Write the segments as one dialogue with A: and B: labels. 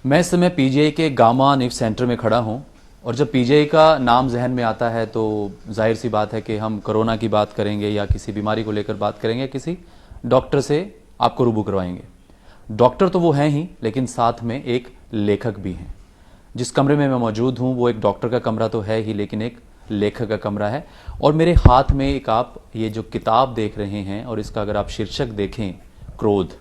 A: मैं इस समय पीजीआई के गामा निव सेंटर में खड़ा हूं और जब पीजीआई का नाम जहन में आता है तो जाहिर सी बात है कि हम कोरोना की बात करेंगे या किसी बीमारी को लेकर बात करेंगे, किसी डॉक्टर से आपको रूबरू करवाएंगे। डॉक्टर तो वो हैं ही, लेकिन साथ में एक लेखक भी हैं। जिस कमरे में मैं मौजूद हूं वो एक डॉक्टर का कमरा तो है ही, लेकिन एक लेखक का कमरा है। और मेरे हाथ में एक आप ये जो किताब देख रहे हैं और इसका अगर आप शीर्षक देखें, क्रोध,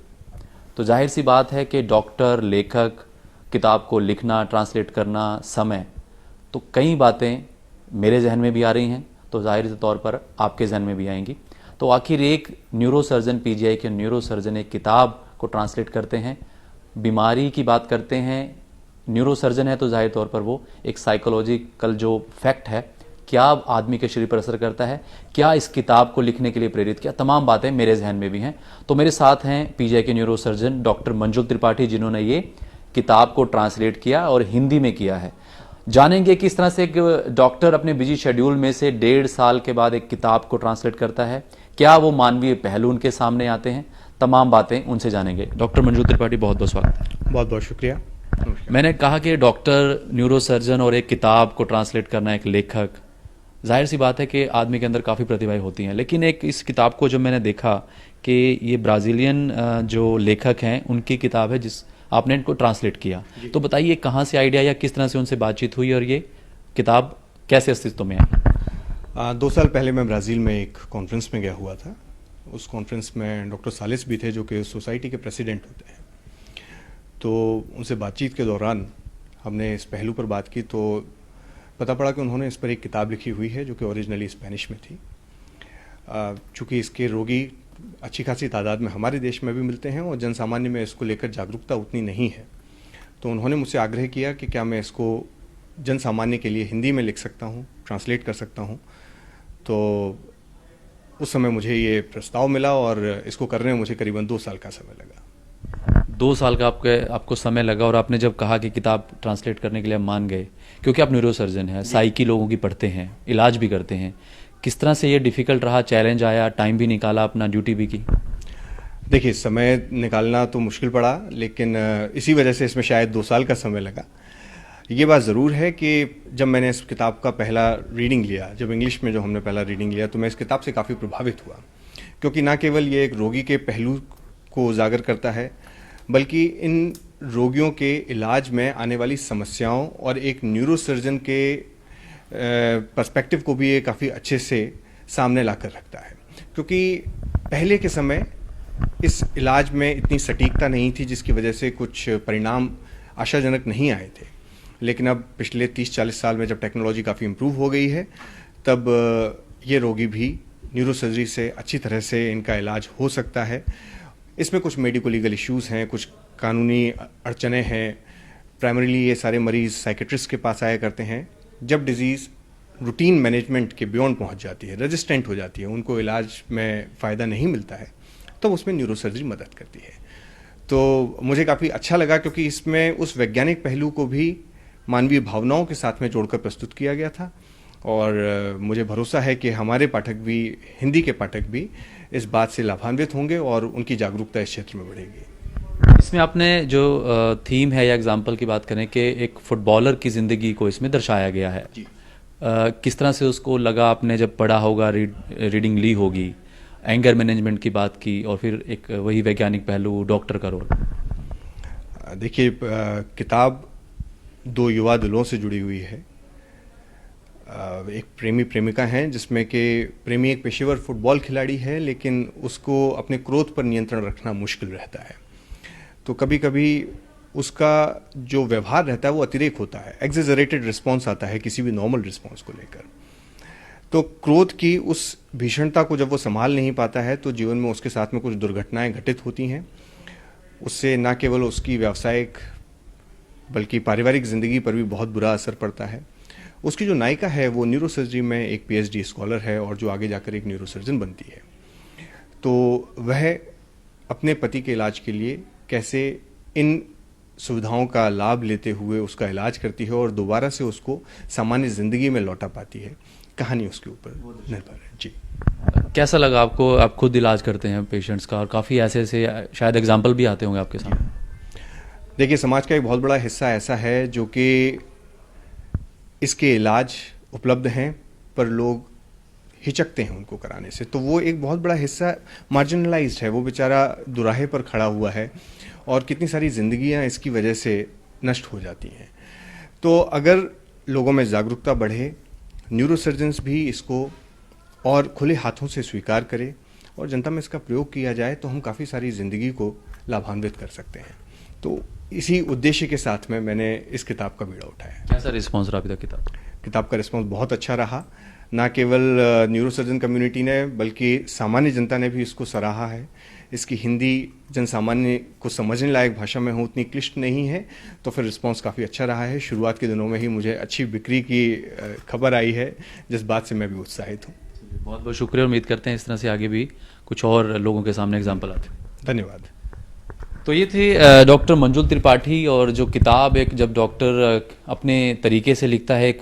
A: तो जाहिर सी बात है कि डॉक्टर, लेखक, किताब को लिखना, ट्रांसलेट करना, समय, तो कई बातें मेरे जहन में भी आ रही हैं, तो जाहिर तौर पर आपके जहन में भी आएंगी। तो आखिर एक न्यूरोसर्जन, पीजीआई के न्यूरोसर्जन एक किताब को ट्रांसलेट करते हैं, बीमारी की बात करते हैं। न्यूरोसर्जन है तो जाहिर तौर पर वो एक साइकोलॉजिकल जो फैक्ट है, क्या आदमी के शरीर पर असर करता है, क्या इस किताब को लिखने के लिए प्रेरित किया, तमाम बातें मेरे जहन में भी हैं। तो मेरे साथ हैं पीजीआई के न्यूरोसर्जन डॉक्टर मंजुल त्रिपाठी, जिन्होंने ये किताब को ट्रांसलेट किया और हिंदी में किया है। जानेंगे किस तरह से एक डॉक्टर अपने बिजी शेड्यूल में से 1.5 साल के बाद एक किताब को ट्रांसलेट करता है, क्या वो मानवीय पहलू उनके सामने आते हैं, तमाम बातें उनसे जानेंगे। डॉक्टर मंजुल त्रिपाठी, बहुत बहुत स्वागत।
B: बहुत बहुत शुक्रिया।
A: मैंने कहा कि डॉक्टर, न्यूरोसर्जन और एक किताब को ट्रांसलेट करना, एक लेखक, जाहिर सी बात है कि आदमी के अंदर काफ़ी प्रतिभाएं होती हैं, लेकिन एक इस किताब को जब मैंने देखा कि ये ब्राज़ीलियन जो लेखक हैं उनकी किताब है जिस आपने इनको ट्रांसलेट किया, तो बताइए कहाँ से आइडिया या किस तरह से उनसे बातचीत हुई और ये किताब कैसे अस्तित्व में आई?
B: 2 साल पहले मैं ब्राज़ील में एक कॉन्फ्रेंस में गया हुआ था। उस कॉन्फ्रेंस में डॉक्टर सालिस भी थे, जो कि सोसाइटी के प्रेसिडेंट होते हैं। तो उनसे बातचीत के दौरान हमने इस पहलू पर बात की, तो पता पड़ा कि उन्होंने इस पर एक किताब लिखी हुई है जो कि ओरिजिनली स्पेनिश में थी। चूँकि इसके रोगी अच्छी खासी तादाद में हमारे देश में भी मिलते हैं और जनसामान्य में इसको लेकर जागरूकता उतनी नहीं है, तो उन्होंने मुझसे आग्रह किया कि क्या मैं इसको जनसामान्य के लिए हिंदी में लिख सकता हूँ, ट्रांसलेट कर सकता हूँ। तो उस समय मुझे ये प्रस्ताव मिला और इसको करने में मुझे करीबन 2 साल का समय लगा।
A: 2 साल का आपको समय लगा और आपने जब कहा कि किताब ट्रांसलेट करने के लिए मान गए, क्योंकि आप न्यूरोसर्जन हैं, साइकी लोगों की पढ़ते हैं, इलाज भी करते हैं, किस तरह से ये डिफ़िकल्ट रहा, चैलेंज आया, टाइम भी निकाला, अपना ड्यूटी भी की?
B: देखिए, समय निकालना तो मुश्किल पड़ा, लेकिन इसी वजह से इसमें शायद 2 साल का समय लगा। ये बात ज़रूर है कि जब मैंने इस किताब का पहला रीडिंग लिया, जब इंग्लिश में जो हमने पहला रीडिंग लिया, तो मैं इस किताब से काफ़ी प्रभावित हुआ, क्योंकि ना केवल ये एक रोगी के पहलू को उजागर करता है, बल्कि इन रोगियों के इलाज में आने वाली समस्याओं और एक न्यूरोसर्जन के पर्सपेक्टिव को भी ये काफ़ी अच्छे से सामने ला कर रखता है। क्योंकि पहले के समय इस इलाज में इतनी सटीकता नहीं थी, जिसकी वजह से कुछ परिणाम आशाजनक नहीं आए थे। लेकिन अब पिछले 30-40 साल में जब टेक्नोलॉजी काफ़ी इम्प्रूव हो गई है, तब ये रोगी भी न्यूरोसर्जरी से अच्छी तरह से इनका इलाज हो सकता है। इसमें कुछ मेडिको लीगल इश्यूज़ हैं, कुछ कानूनी अड़चने हैं। प्राइमरीली ये सारे मरीज़ साइकेट्रिस्ट के पास आया करते हैं। जब डिजीज़ रूटीन मैनेजमेंट के बियॉन्ड पहुंच जाती है, रेजिस्टेंट हो जाती है, उनको इलाज में फ़ायदा नहीं मिलता है, तो उसमें न्यूरोसर्जरी मदद करती है। तो मुझे काफ़ी अच्छा लगा, क्योंकि इसमें उस वैज्ञानिक पहलू को भी मानवीय भावनाओं के साथ में जोड़कर प्रस्तुत किया गया था। और मुझे भरोसा है कि हमारे पाठक भी, हिंदी के पाठक भी, इस बात से लाभान्वित होंगे और उनकी जागरूकता इस क्षेत्र में बढ़ेगी।
A: इसमें आपने जो थीम है या एग्जाम्पल की बात करें कि एक फुटबॉलर की ज़िंदगी को इसमें दर्शाया गया है, किस तरह से उसको लगा, आपने जब पढ़ा होगा, रीडिंग ली होगी, एंगर मैनेजमेंट की बात की, और फिर एक वही वैज्ञानिक पहलू, डॉक्टर का रोल?
B: देखिए, किताब 2 युवा दिलों से जुड़ी हुई है। एक प्रेमी प्रेमिका हैं, जिसमें कि प्रेमी एक पेशेवर फुटबॉल खिलाड़ी है, लेकिन उसको अपने क्रोध पर नियंत्रण रखना मुश्किल रहता है। तो कभी कभी उसका जो व्यवहार रहता है वो अतिरेक होता है, एक्सेजरेटेड रिस्पॉन्स आता है किसी भी नॉर्मल रिस्पॉन्स को लेकर। तो क्रोध की उस भीषणता को जब वो संभाल नहीं पाता है, तो जीवन में उसके साथ में कुछ दुर्घटनाएं घटित होती हैं। उससे न केवल उसकी व्यावसायिक बल्कि पारिवारिक ज़िंदगी पर भी बहुत बुरा असर पड़ता है। उसकी जो नायिका है वो न्यूरोसर्जरी में एक PhD स्कॉलर है और जो आगे जाकर एक न्यूरोसर्जन बनती है। तो वह अपने पति के इलाज के लिए कैसे इन सुविधाओं का लाभ लेते हुए उसका इलाज करती है और दोबारा से उसको सामान्य ज़िंदगी में लौटा पाती है, कहानी उसके ऊपर निर्भर है। जी,
A: कैसा लगा आपको? आप खुद इलाज करते हैं पेशेंट्स का और काफ़ी ऐसे ऐसे शायद एग्जाम्पल भी आते होंगे आपके सामने।
B: देखिए, समाज का एक बहुत बड़ा हिस्सा ऐसा है जो कि इसके इलाज उपलब्ध हैं, पर लोग हिचकते हैं उनको कराने से। तो वो एक बहुत बड़ा हिस्सा मार्जिनलाइज्ड है, वो बेचारा दुराहे पर खड़ा हुआ है और कितनी सारी जिंदगियां इसकी वजह से नष्ट हो जाती हैं। तो अगर लोगों में जागरूकता बढ़े, न्यूरोसर्जन्स भी इसको और खुले हाथों से स्वीकार करें और जनता में इसका प्रयोग किया जाए, तो हम काफ़ी सारी ज़िंदगी को लाभान्वित कर सकते हैं। तो इसी उद्देश्य के साथ में मैंने इस किताब का बीड़ा उठाया।
A: कैसा रिस्पॉन्स रहा अभी तक
B: किताब का रिस्पॉन्स बहुत अच्छा रहा। ना केवल न्यूरोसर्जन कम्युनिटी ने, बल्कि सामान्य जनता ने भी इसको सराहा है। इसकी हिंदी जन सामान्य को समझने लायक भाषा में हो, उतनी क्लिष्ट नहीं है, तो फिर रिस्पॉन्स काफ़ी अच्छा रहा है। शुरुआत के दिनों में ही मुझे अच्छी बिक्री की खबर आई है, जिस बात से मैं भी उत्साहित हूँ।
A: बहुत बहुत शुक्रिया। उम्मीद करते हैं इस तरह से आगे भी कुछ और लोगों के सामने एग्जाम्पल आते हैं।
B: धन्यवाद।
A: तो ये थे डॉक्टर मंजुल त्रिपाठी, और जो किताब एक जब डॉक्टर अपने तरीके से लिखता है, एक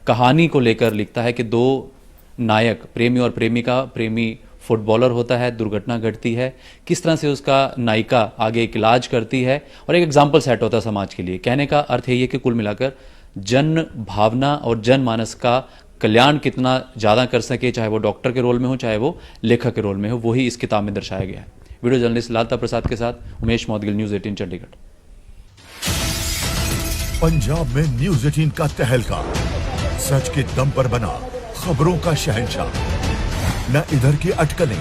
A: कहानी को लेकर लिखता है कि दो नायक, प्रेमी और प्रेमिका, प्रेमी फुटबॉलर होता है, दुर्घटना घटती है, किस तरह से उसका नायिका आगे एक इलाज करती है और एक एग्जाम्पल सेट होता है समाज के लिए। कहने का अर्थ यही है कि कुल मिलाकर जन भावना और जनमानस का कल्याण कितना ज़्यादा कर सके, चाहे वो डॉक्टर के रोल में हो, चाहे वो लेखक के रोल में हो, वही इस किताब में दर्शाया गया है। वीडियो जर्नलिस्ट लालता प्रसाद के साथ उमेश मौदगिल, न्यूज़ 18 चंडीगढ़।
C: पंजाब में न्यूज़ 18 का तहलका, सच के दम पर बना खबरों का शहंशाह। न इधर की अटकलें